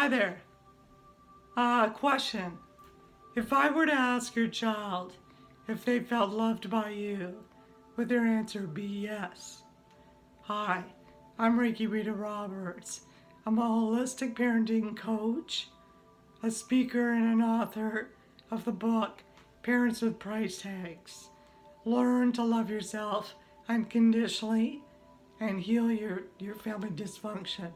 Hi there. Question. If I were to ask your child if they felt loved by you, would their answer be yes? Hi, I'm Reiki Rita Roberts. I'm a holistic parenting coach, a speaker, and an author of the book Parents with Price Tags. Learn to love yourself unconditionally and heal your family dysfunction.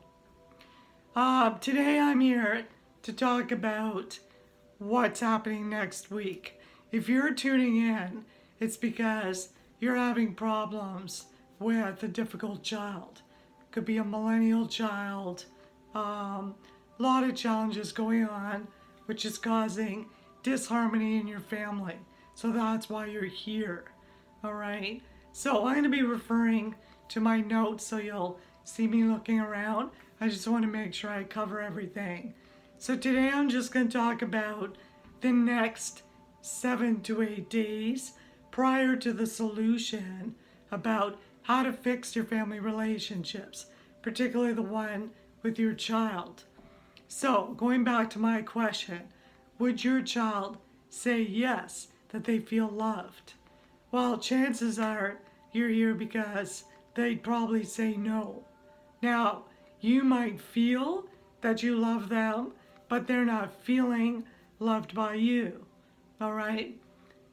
Today I'm here to talk about what's happening next week. If you're tuning in, it's because you're having problems with a difficult child. Could be a millennial child. A lot of challenges going on, which is causing disharmony in your family. So that's why you're here. All right. So I'm going to be referring to my notes so you'll see me looking around. I just want to make sure I cover everything. So today I'm just going to talk about the next 7 to 8 days prior to the solution about how to fix your family relationships, particularly the one with your child. So going back to my question, would your child say yes, that they feel loved? Well, chances are you're here because they'd probably say no. Now, you might feel that you love them, but they're not feeling loved by you. All right?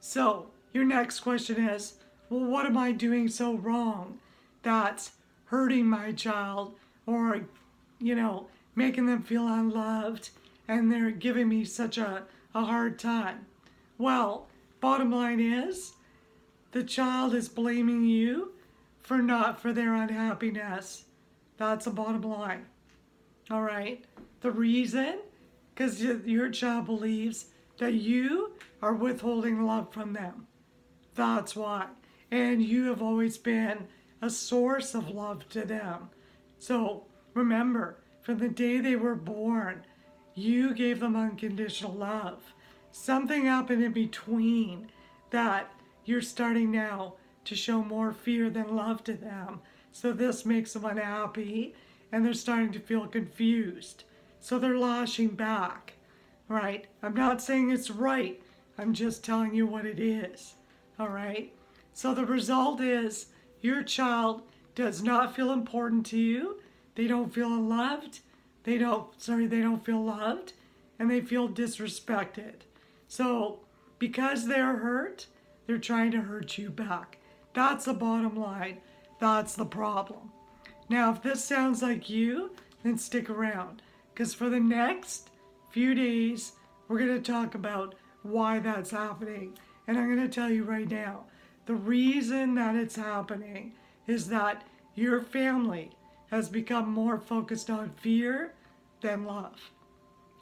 So, your next question is, well, what am I doing so wrong that's hurting my child or, making them feel unloved and they're giving me such a hard time? Well, bottom line is, the child is blaming you for their unhappiness. That's the bottom line. All right. The reason, because your child believes that you are withholding love from them. That's why. And you have always been a source of love to them. So remember, from the day they were born, you gave them unconditional love. Something happened in between that you're starting now to show more fear than love to them. So this makes them unhappy and they're starting to feel confused. So they're lashing back, right? I'm not saying it's right. I'm just telling you what it is, all right? So the result is your child does not feel important to you. They don't feel loved. They don't feel loved and they feel disrespected. So because they're hurt, they're trying to hurt you back. That's the bottom line. That's the problem. Now, if this sounds like you, then stick around. Because for the next few days, we're going to talk about why that's happening. And I'm going to tell you right now, the reason that it's happening is that your family has become more focused on fear than love.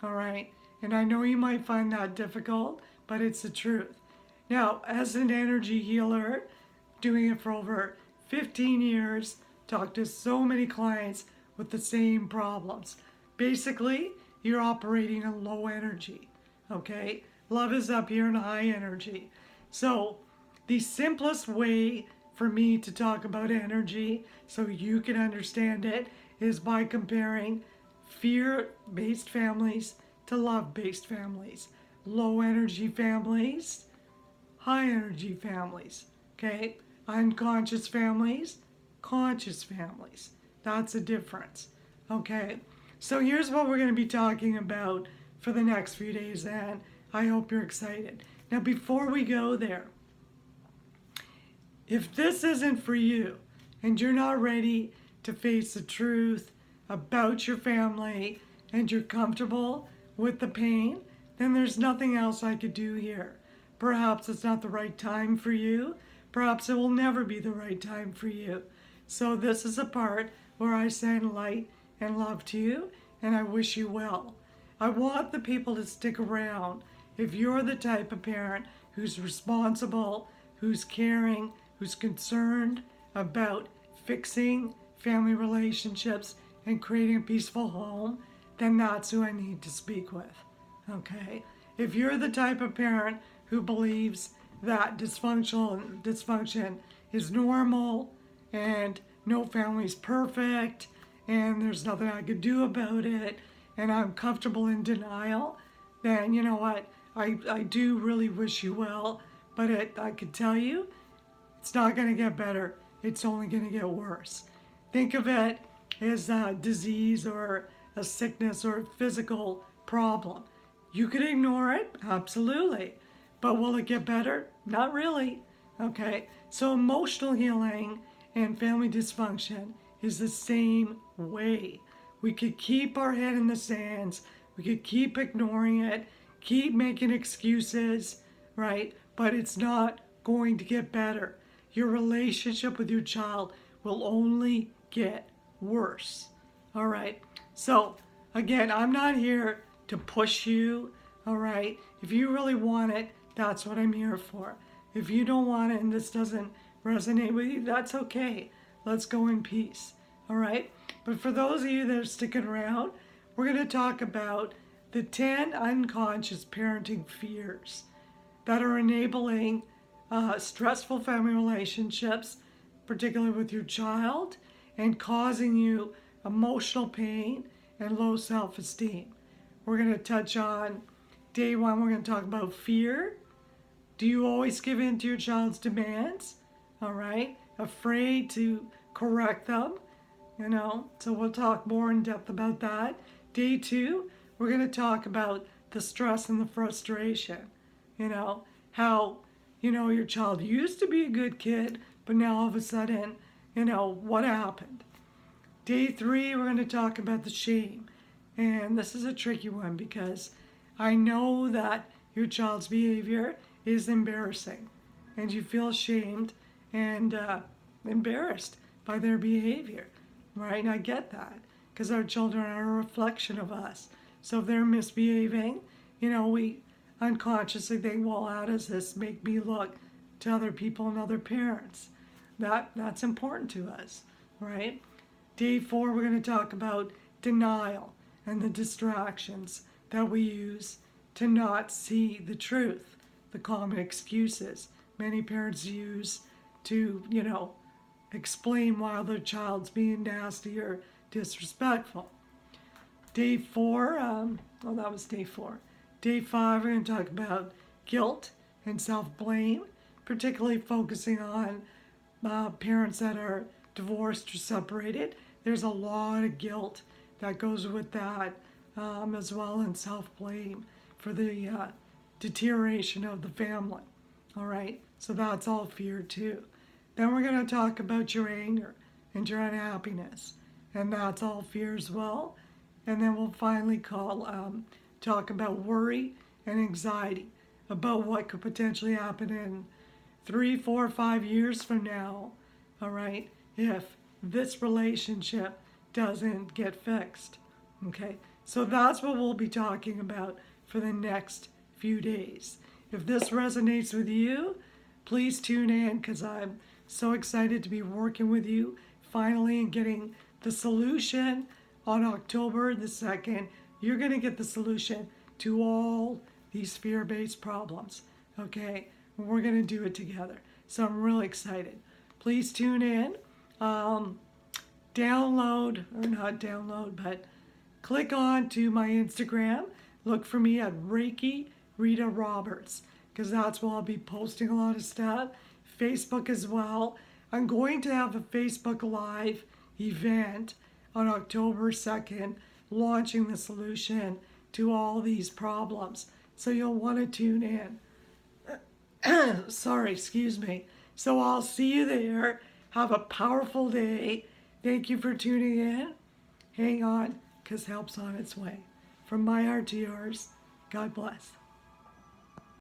All right? And I know you might find that difficult, but it's the truth. Now, as an energy healer, doing it for over 15 years, talked to so many clients with the same problems. Basically, you're operating in low energy, okay? Love is up here in high energy. So, the simplest way for me to talk about energy so you can understand it is by comparing fear-based families to love-based families. Low energy families, high energy families, okay? Unconscious families, conscious families. That's a difference, okay? So here's what we're going to be talking about for the next few days, and I hope you're excited. Now, before we go there, if this isn't for you and you're not ready to face the truth about your family and you're comfortable with the pain, then there's nothing else I could do here. Perhaps it's not the right time for you. Perhaps it will never be the right time for you. So this is a part where I send light and love to you, and I wish you well. I want the people to stick around. If you're the type of parent who's responsible, who's caring, who's concerned about fixing family relationships and creating a peaceful home, then that's who I need to speak with, okay? If you're the type of parent who believes that dysfunction is normal and no family's perfect and there's nothing I could do about it and I'm comfortable in denial, then you know what? I do really wish you well, but I could tell you it's not going to get better. It's only going to get worse. Think of it as a disease or a sickness or a physical problem. You could ignore it, absolutely. But will it get better? Not really. Okay? So emotional healing and family dysfunction is the same way. We could keep our head in the sands. We could keep ignoring it, keep making excuses, right? But it's not going to get better. Your relationship with your child will only get worse. All right? So, again, I'm not here to push you. All right? If you really want it, that's what I'm here for. If you don't want it and this doesn't resonate with you, that's okay. Let's go in peace. All right? But for those of you that are sticking around, we're going to talk about the 10 unconscious parenting fears that are enabling stressful family relationships, particularly with your child, and causing you emotional pain and low self-esteem. We're going to touch on day one, we're going to talk about fear. Do you always give in to your child's demands? All right? Afraid to correct them? So we'll talk more in depth about that. Day two, we're going to talk about the stress and the frustration. How, your child used to be a good kid, but now all of a sudden, what happened? Day three, we're going to talk about the shame. And this is a tricky one because I know that your child's behavior is embarrassing and you feel ashamed and embarrassed by their behavior, right? And I get that because our children are a reflection of us. So if they're misbehaving, we unconsciously think, well, how does this make me look to other people and other parents? That's important to us, right? Day four, we're going to talk about denial and the distractions that we use to not see the truth, the common excuses many parents use to, explain why their child's being nasty or disrespectful. Day four, that was day four. Day five, we're going to talk about guilt and self-blame, particularly focusing on parents that are divorced or separated. There's a lot of guilt that goes with that, as well, and self-blame for the deterioration of the family. All right, so that's all fear too. Then we're going to talk about your anger and your unhappiness, and that's all fear as well. And then we'll finally talk about worry and anxiety about what could potentially happen in 3, 4, 5 years from now. All right, if this relationship doesn't get fixed. Okay, so that's what we'll be talking about for the next few days. If this resonates with you, please tune in because I'm so excited to be working with you finally and getting the solution on October the 2nd. You're going to get the solution to all these fear-based problems. Okay, we're going to do it together. So I'm really excited. Please tune in. Download, or not download, but click on to my Instagram. Look for me at Reiki Rita Roberts because that's where I'll be posting a lot of stuff. Facebook as well. I'm going to have a Facebook Live event on October 2nd launching the solution to all these problems. So you'll want to tune in. Sorry, excuse me. So I'll see you there. Have a powerful day. Thank you for tuning in. Hang on, because help's on its way. From my heart to yours, God bless.